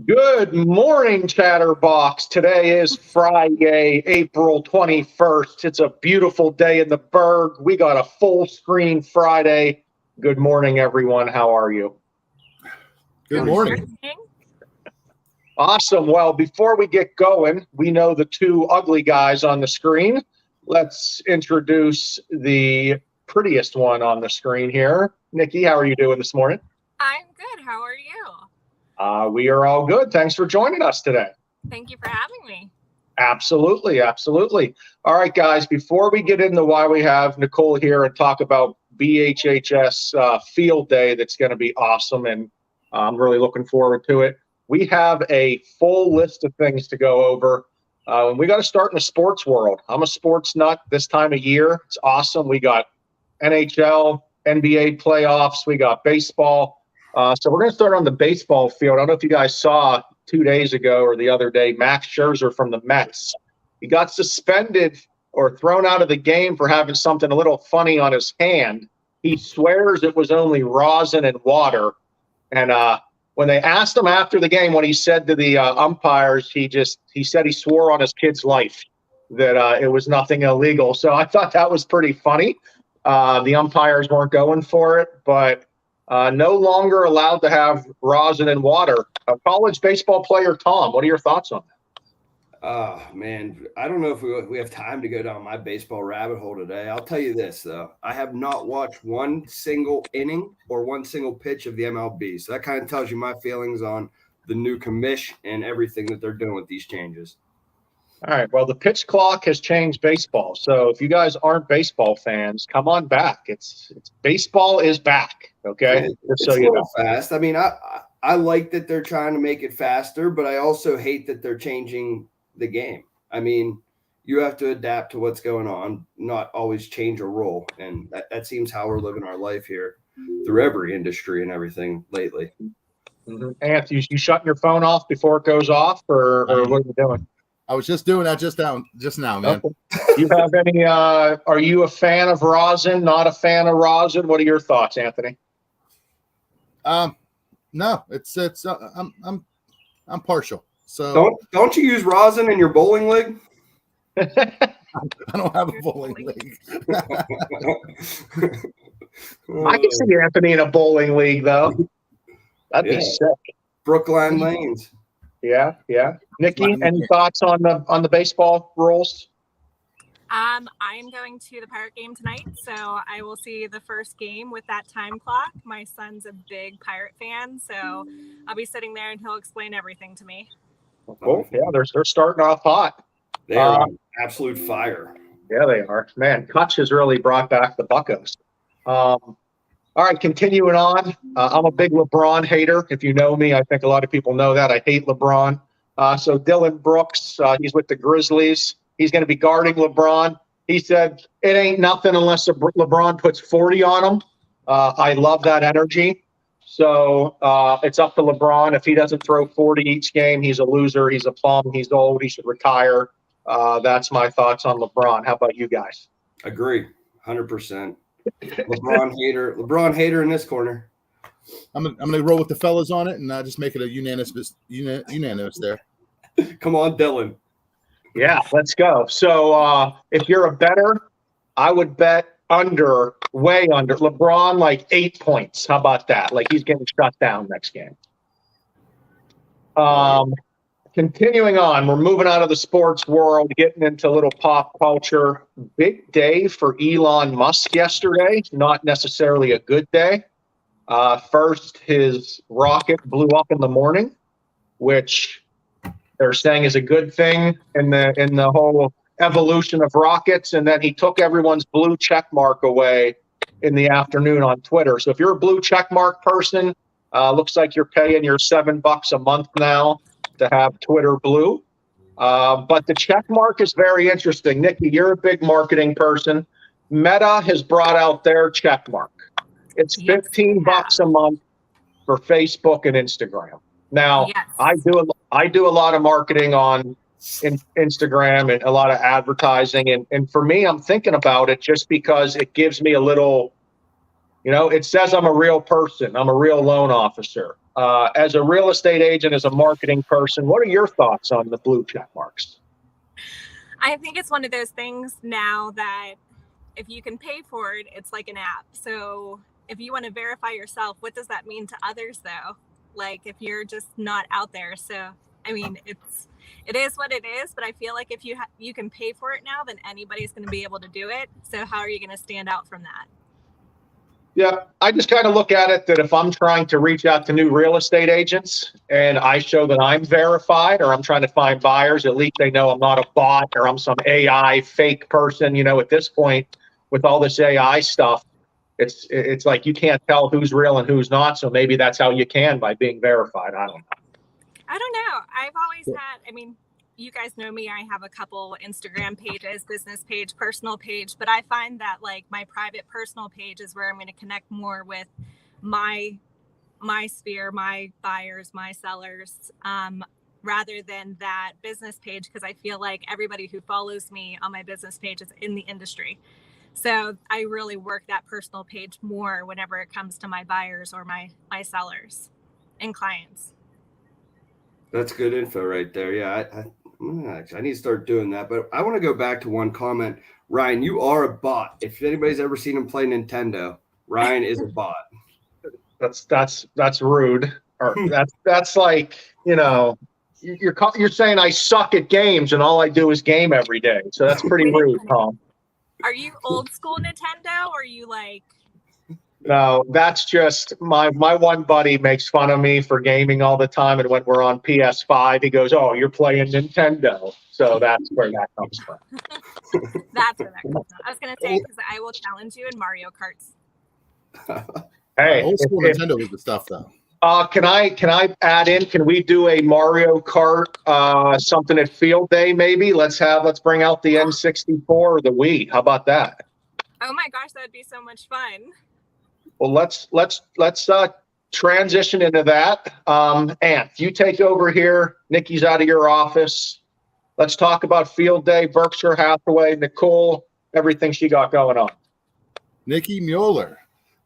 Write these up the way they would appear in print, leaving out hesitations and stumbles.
Good morning, Chatterbox. Today is Friday, April 21st. It's a beautiful day in the Berg. We got a full screen Friday. Good morning, everyone. How are you? Good morning. Awesome. Well, before we get going, we know the two ugly guys on the screen. Let's introduce the prettiest one on the screen here. Nikki, how are you doing this morning? I'm good. How are you? We are all good. Thanks for joining us today. Thank you for having me. Absolutely. Absolutely. All right, guys, before we get into why we have Nicole here and talk about BHHS field day, that's going to be awesome. And I'm really looking forward to it. We have a full list of things to go over. We got to start in the sports world. I'm a sports nut this time of year. It's awesome. We got NHL, NBA playoffs. We got baseball. So we're going to start on the baseball field. I don't know if you guys saw 2 days ago or the other day, Max Scherzer from the Mets. He got suspended or thrown out of the game for having something a little funny on his hand. He swears it was only rosin and water. And when they asked him after the game what he said to the umpires, he said he swore on his kid's life that it was nothing illegal. So I thought that was pretty funny. The umpires weren't going for it, but no longer allowed to have rosin and water. College baseball player Tom, what are your thoughts on that? Oh, man, I don't know if we have time to go down my baseball rabbit hole today. I'll tell you this, though. I have not watched one single inning or one single pitch of the MLB. So that kind of tells you my feelings on the new commish and everything that they're doing with these changes. All right. Well, the pitch clock has changed baseball. So if you guys aren't baseball fans, come on back. It's baseball is back. Okay. It's so you know. Fast. I mean, I like that they're trying to make it faster, but I also hate that they're changing the game. I mean, you have to adapt to what's going on, not always change a rule. And that seems how we're living our life here through every industry and everything lately. Mm-hmm. Anthony, you shutting your phone off before it goes off, or what are you doing? I was just doing that just now, man. Okay. Do you have any? Are you a fan of rosin? Not a fan of rosin? What are your thoughts, Anthony? No, it's I'm partial. So don't you use rosin in your bowling league? I don't have a bowling league. I can see Anthony in a bowling league, though. That'd be sick. Brookline Lanes. Yeah. Nikki, any thoughts on the baseball rules? I am going to the Pirate game tonight, so I will see the first game with that time clock. My son's a big Pirate fan, so I'll be sitting there and he'll explain everything to me. Cool. Yeah, they're starting off hot. They are on absolute fire. Yeah, they are. Man, Kutch has really brought back the Buccos. All right, continuing on. I'm a big LeBron hater. If you know me, I think a lot of people know that. I hate LeBron. So Dylan Brooks, he's with the Grizzlies. He's going to be guarding LeBron. He said, it ain't nothing unless LeBron puts 40 on him. I love that energy. So it's up to LeBron. If he doesn't throw 40 each game, he's a loser. He's a bum. He's old. He should retire. That's my thoughts on LeBron. How about you guys? Agree, 100%. LeBron hater in this corner. I'm gonna roll with the fellas on it and just make it a unanimous there. Come on, Dylan. Yeah, let's go. So if you're a bettor, I would bet way under LeBron, like 8 points. How about that? Like he's getting shut down next game. Continuing on, we're moving out of the sports world, getting into a little pop culture. Big day for Elon Musk yesterday. Not necessarily a good day. First, his rocket blew up in the morning, which they're saying is a good thing in the whole evolution of rockets. And then he took everyone's blue check mark away in the afternoon on Twitter. So if you're a blue check mark person, looks like you're paying your $7 a month now to have Twitter blue. But the check mark is very interesting. Nikki, you're a big marketing person. Meta has brought out their check mark. It's $15 a month for Facebook and Instagram. Now, I do a lot of marketing on Instagram and a lot of advertising. And for me, I'm thinking about it just because it gives me a little, it says I'm a real person. I'm a real loan officer. As a real estate agent, as a marketing person, what are your thoughts on the blue check marks? I think it's one of those things now that if you can pay for it, it's like an app. So if you want to verify yourself, what does that mean to others though? Like if you're just not out there. So, I mean, it is what it is, but I feel like if you can pay for it now, then anybody's going to be able to do it. So how are you going to stand out from that? Yeah, I just kind of look at it that if I'm trying to reach out to new real estate agents and I show that I'm verified or I'm trying to find buyers, at least they know I'm not a bot or I'm some AI fake person. You know, at this point, with all this AI stuff, it's like you can't tell who's real and who's not. So maybe that's how you can by being verified. I don't know. I don't know. I've always had, I mean, you guys know me. I have a couple Instagram pages, business page, personal page, but I find that like my private personal page is where I'm going to connect more with my sphere, my buyers, my sellers, rather than that business page, because I feel like everybody who follows me on my business page is in the industry. So I really work that personal page more whenever it comes to my buyers or my sellers and clients. That's good info right there. Yeah, I need to start doing that. But I want to go back to one comment. Ryan, you are a bot. If anybody's ever seen him play Nintendo, Ryan is a bot. That's rude. Or that's like, you know, you're saying I suck at games and all I do is game every day. So that's pretty rude, Tom. Are you old school Nintendo or are you like? No, that's just my one buddy makes fun of me for gaming all the time. And when we're on PS5, he goes, "Oh, you're playing Nintendo." So that's where that comes from. That's where that comes from. I was going to say, because I will challenge you in Mario Karts. Hey, old school Nintendo is the stuff though. Can I add in? Can we do a Mario Kart something at Field Day? Maybe let's bring out the N64 or the Wii. How about that? Oh my gosh, that'd be so much fun. Well, let's transition into that. Ant, you take over here. Nikki's out of your office. Let's talk about Field Day, Berkshire Hathaway, Nicole, everything she got going on. Nikki Mueller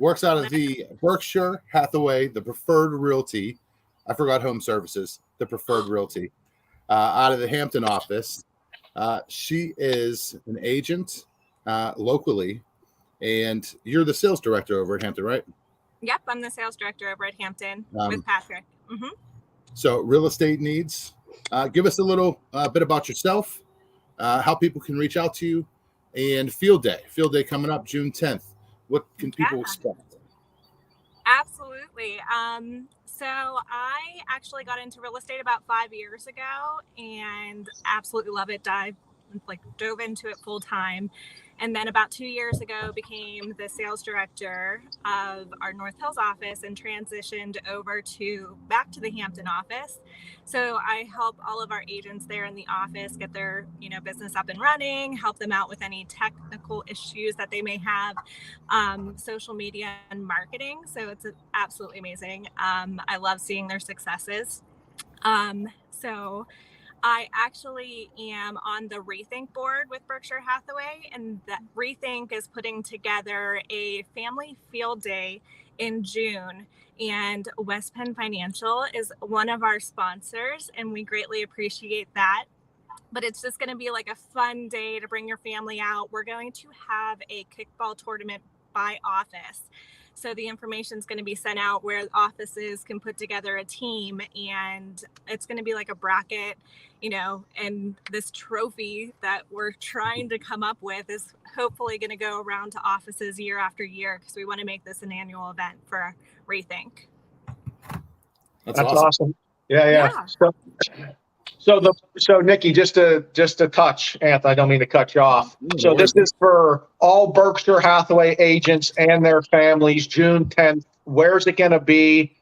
works out of the Berkshire Hathaway, the Preferred Realty. I forgot Home Services, the Preferred Realty, out of the Hampton office. She is an agent locally. And you're the sales director over at Hampton, right? Yep, I'm the sales director over at Hampton with Patrick. Mm-hmm. So real estate needs. Give us a little bit about yourself, how people can reach out to you, and Field Day. Field Day coming up June 10th. What can people expect? Absolutely. So I actually got into real estate about 5 years ago and absolutely love it. Dove into it full time. And then about 2 years ago, became the sales director of our North Hills office and transitioned over back to the Hampton office. So I help all of our agents there in the office get their, business up and running, help them out with any technical issues that they may have, social media and marketing. So it's absolutely amazing. I love seeing their successes. So I actually am on the Rethink board with Berkshire Hathaway, and that Rethink is putting together a family field day in June. And West Penn Financial is one of our sponsors, and we greatly appreciate that. But it's just going to be like a fun day to bring your family out. We're going to have a kickball tournament by office. So the information is going to be sent out where offices can put together a team, and it's going to be like a bracket, and this trophy that we're trying to come up with is hopefully going to go around to offices year after year, because we want to make this an annual event for Rethink. That's awesome. Yeah. So Nikki, just to touch, Anthony, I don't mean to cut you off. So this is for all Berkshire Hathaway agents and their families, June 10th. Where's it going to be?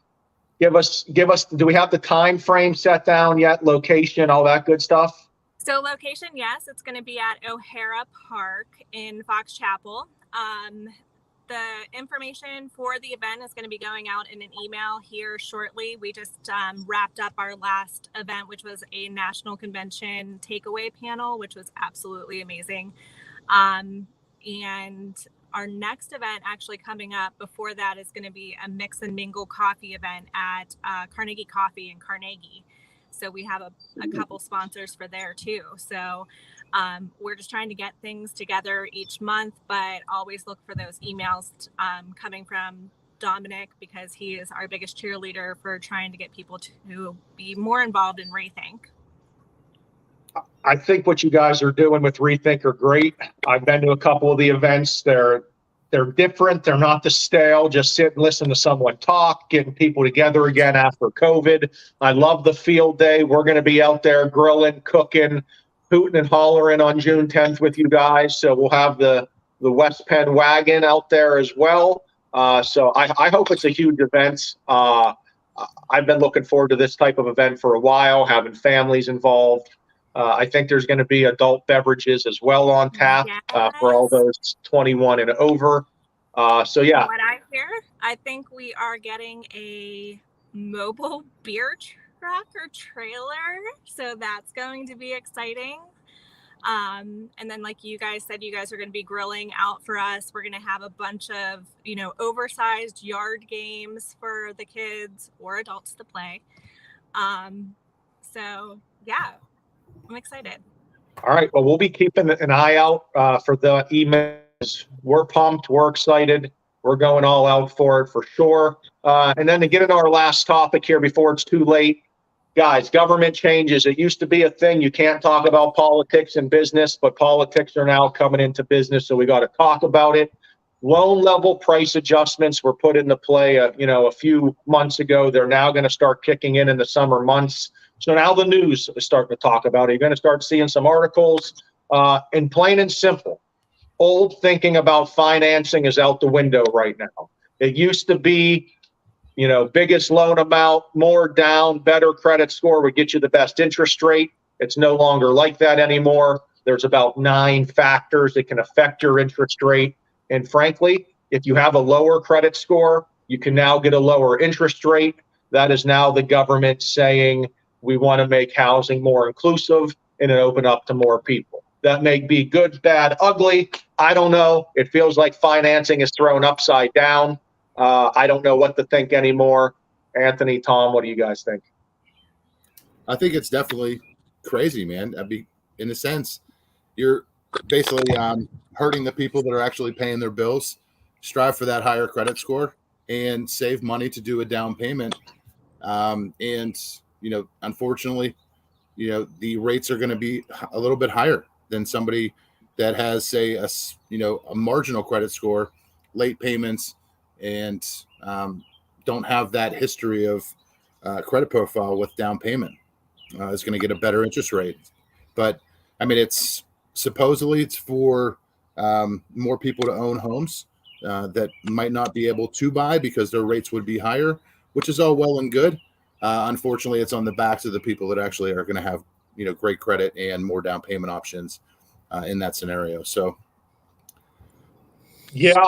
Give us, do we have the time frame set down yet? Location, all that good stuff? So location, yes, it's going to be at O'Hara Park in Fox Chapel. The information for the event is going to be going out in an email here shortly. We just wrapped up our last event, which was a national convention takeaway panel, which was absolutely amazing. And our next event actually coming up before that is going to be a mix and mingle coffee event at Carnegie Coffee in Carnegie. So we have a couple sponsors for there too. So we're just trying to get things together each month, but always look for those emails coming from Dominic, because he is our biggest cheerleader for trying to get people to be more involved in Rethink. I think what you guys are doing with Rethink are great. I've been to a couple of the events. They're different. They're not the stale, just sit and listen to someone talk, getting people together again after COVID. I love the field day. We're going to be out there grilling, cooking, hooting and hollering on June 10th with you guys. So we'll have the West Penn wagon out there as well. So I hope it's a huge event. I've been looking forward to this type of event for a while, having families involved. I think there's going to be adult beverages as well on tap for all those 21 and over. So yeah. What I hear, I think we are getting a mobile beer truck or trailer. So that's going to be exciting. And then like you guys said, you guys are going to be grilling out for us. We're going to have a bunch of, oversized yard games for the kids or adults to play. So yeah. I'm excited. All right. Well, we'll be keeping an eye out for the emails. We're pumped. We're excited. We're going all out for it for sure. And then to get into our last topic here before it's too late, guys, government changes. It used to be a thing. You can't talk about politics and business, but politics are now coming into business. So we got to talk about it. Loan level price adjustments were put into play, a few months ago. They're now going to start kicking in the summer months. So now the news is starting to talk about it. You're going to start seeing some articles. And plain and simple, old thinking about financing is out the window right now. It used to be, biggest loan amount, more down, better credit score would get you the best interest rate. It's no longer like that anymore. There's about 9 factors that can affect your interest rate. And frankly, if you have a lower credit score, you can now get a lower interest rate. That is now the government saying, we want to make housing more inclusive and open up to more people. That may be good, bad, ugly. I don't know. It feels like financing is thrown upside down. I don't know what to think anymore. Anthony, Tom, what do you guys think? I think it's definitely crazy, man. In a sense, you're basically hurting the people that are actually paying their bills, strive for that higher credit score, and save money to do a down payment. Unfortunately, the rates are going to be a little bit higher than somebody that has, say, a marginal credit score, late payments, and don't have that history of credit profile with down payment. Is going to get a better interest rate. But it's supposedly it's for more people to own homes that might not be able to buy because their rates would be higher, which is all well and good. Unfortunately, it's on the backs of the people that actually are going to have, great credit and more down payment options in that scenario. So, yeah,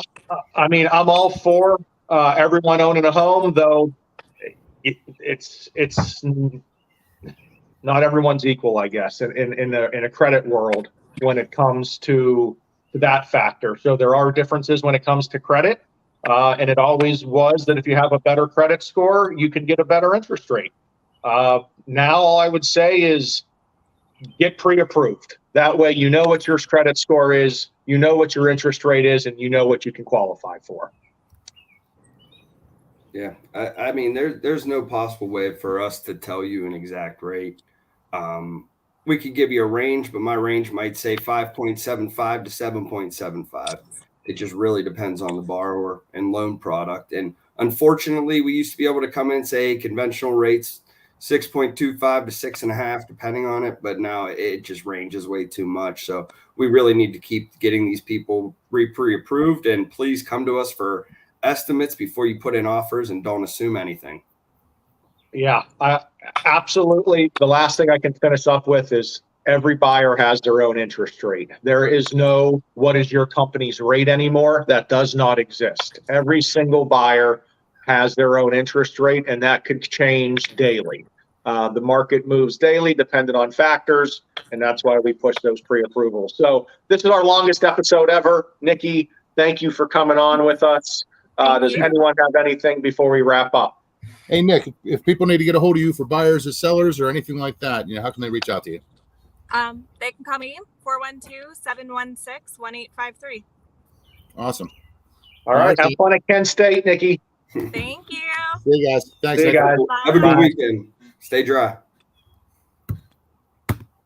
I'm all for everyone owning a home, though. It's not everyone's equal, I guess, in a credit world when it comes to that factor. So there are differences when it comes to credit. And it always was that if you have a better credit score, you can get a better interest rate. Now, all I would say is get pre-approved. That way, you know what your credit score is, you know what your interest rate is, and you know what you can qualify for. Yeah, there's no possible way for us to tell you an exact rate. We could give you a range, but my range might say 5.75 to 7.75. It just really depends on the borrower and loan product. And unfortunately, we used to be able to come in and say conventional rates 6.25 to 6.5, depending on it. But now it just ranges way too much. So we really need to keep getting these people pre-approved. And please come to us for estimates before you put in offers, and don't assume anything. Yeah, absolutely. The last thing I can finish up with is every buyer has their own interest rate. There is no, what is your company's rate anymore? That does not exist. Every single buyer has their own interest rate, and that could change daily. The market moves daily, depending on factors, and that's why we push those pre-approvals. So this is our longest episode ever. Nikki, thank you for coming on with us. Does anyone have anything before we wrap up? Hey, Nick, if people need to get a hold of you for buyers or sellers or anything like that, how can they reach out to you? They can call me 412-716-1853. Awesome. All right. Have fun at Kent State, Nikki. Thank you. See you guys. Thanks. See you guys. Have a good weekend. Stay dry.